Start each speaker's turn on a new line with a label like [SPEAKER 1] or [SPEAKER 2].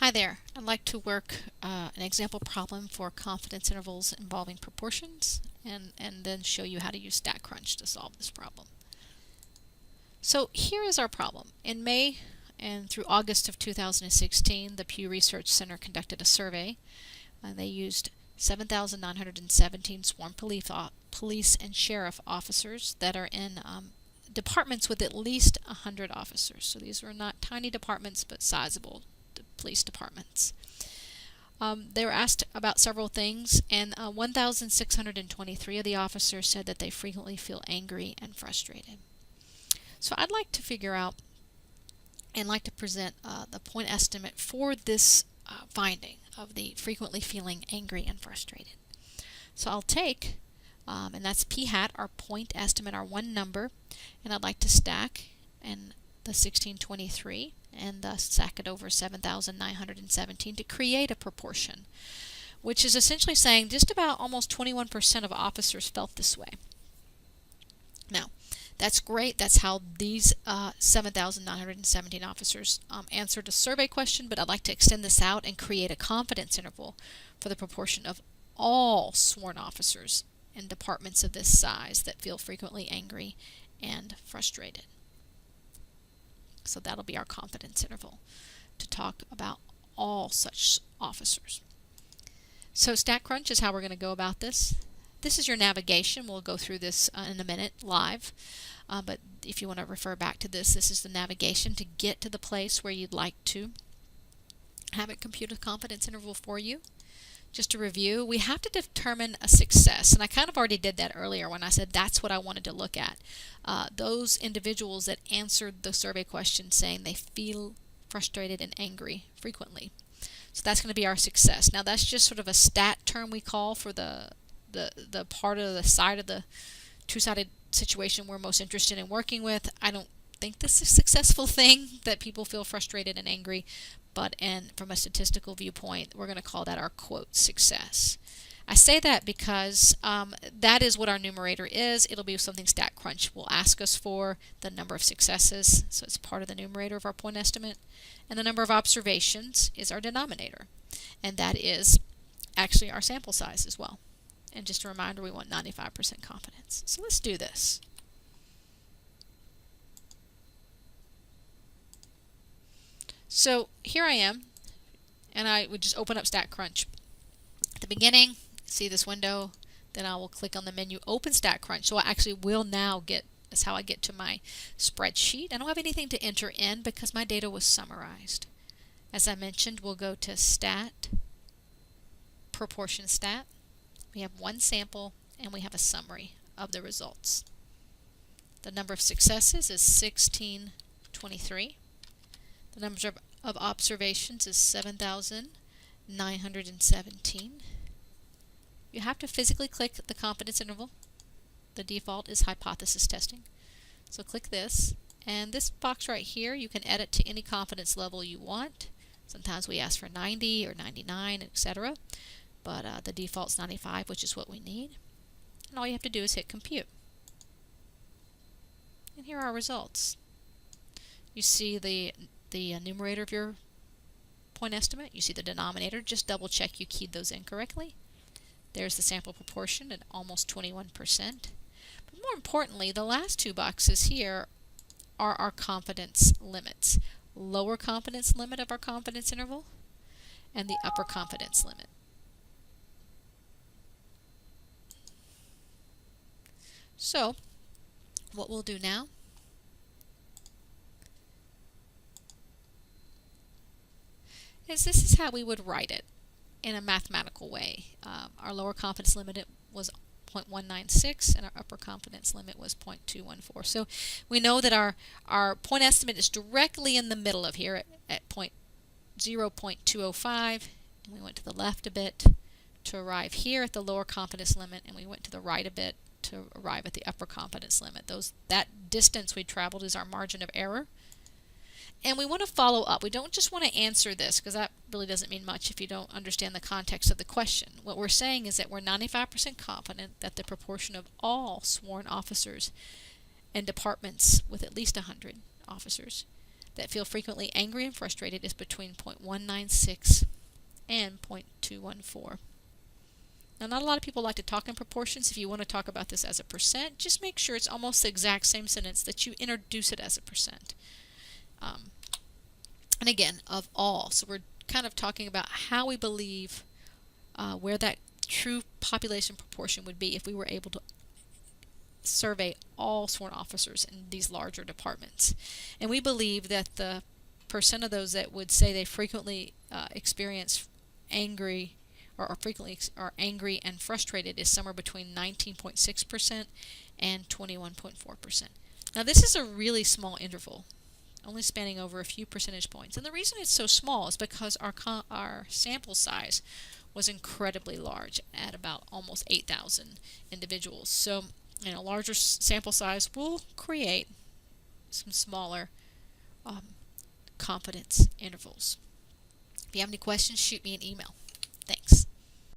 [SPEAKER 1] Hi there. I'd like to work an example problem for confidence intervals involving proportions and then show you how to use StatCrunch to solve this problem. So here is our problem. In May and through August of 2016, the Pew Research Center conducted a survey. They used 7,917 sworn police and sheriff officers that are in departments with at least 100 officers. So these were not tiny departments, but sizable police departments. They were asked about several things, and 1,623 of the officers said that they frequently feel angry and frustrated. So I'd like to figure out and like to present the point estimate for this finding of the frequently feeling angry and frustrated. So I'll take, and that's p hat, our point estimate, our one number, and I'd like to stack and the 1623 and stack it over 7,917 to create a proportion, which is essentially saying just about almost 21% of officers felt this way. Now, that's great. That's how these 7,917 officers answered a survey question, but I'd like to extend this out and create a confidence interval for the proportion of all sworn officers in departments of this size that feel frequently angry and frustrated. So that'll be our confidence interval to talk about all such officers. So StatCrunch is how we're going to go about this. This is your navigation. We'll go through this in a minute live. But if you want to refer back to this, this is the navigation to get to the place where you'd like to have it compute a confidence interval for you. Just to review, we have to determine a success, and I kind of already did that earlier when I said that's what I wanted to look at. Those individuals that answered the survey question saying they feel frustrated and angry frequently. So that's going to be our success. Now that's just sort of a stat term we call for the part of the side of the two-sided situation we're most interested in working with. I don't think this is a successful thing that people feel frustrated and angry, but from a statistical viewpoint, we're going to call that our quote success. I say that because that is what our numerator is. It'll be something StatCrunch will ask us for, the number of successes, so it's part of the numerator of our point estimate, and the number of observations is our denominator, and that is actually our sample size as well. And just a reminder, we want 95% confidence. So let's do this. So here I am, and I would just open up StatCrunch. At the beginning, see this window, then I will click on the menu Open StatCrunch. So I actually will now that's how I get to my spreadsheet. I don't have anything to enter in because my data was summarized. As I mentioned, we'll go to Stat, Proportion Stat. We have one sample, and we have a summary of the results. The number of successes is 1623. The number of observations is 7,917. You have to physically click the confidence interval. The default is hypothesis testing. So click this, and this box right here you can edit to any confidence level you want. Sometimes we ask for 90 or 99, etc. But the default's 95, which is what we need. And all you have to do is hit compute. And here are our results. You see the numerator of your point estimate. You see the denominator. Just double check you keyed those in correctly. There's the sample proportion at almost 21%. But more importantly, the last two boxes here are our confidence limits. Lower confidence limit of our confidence interval and the upper confidence limit. So what we'll do now is this is how we would write it in a mathematical way. Our lower confidence limit was 0.196 and our upper confidence limit was 0.214. So we know that our point estimate is directly in the middle of here at 0.205, and we went to the left a bit to arrive here at the lower confidence limit, and we went to the right a bit to arrive at the upper confidence limit. That distance we traveled is our margin of error. And we want to follow up. We don't just want to answer this because that really doesn't mean much if you don't understand the context of the question. What we're saying is that we're 95% confident that the proportion of all sworn officers in departments with at least 100 officers that feel frequently angry and frustrated is between 0.196 and 0.214. Now, not a lot of people like to talk in proportions. If you want to talk about this as a percent, just make sure it's almost the exact same sentence that you introduce it as a percent. And again, of all. So we're kind of talking about how we believe where that true population proportion would be if we were able to survey all sworn officers in these larger departments. And we believe that the percent of those that would say they frequently experience angry or frequently are angry and frustrated is somewhere between 19.6% and 21.4%. Now this is a really small interval, only spanning over a few percentage points. And the reason it's so small is because our sample size was incredibly large at about almost 8,000 individuals. So, a larger sample size will create some smaller confidence intervals. If you have any questions, shoot me an email.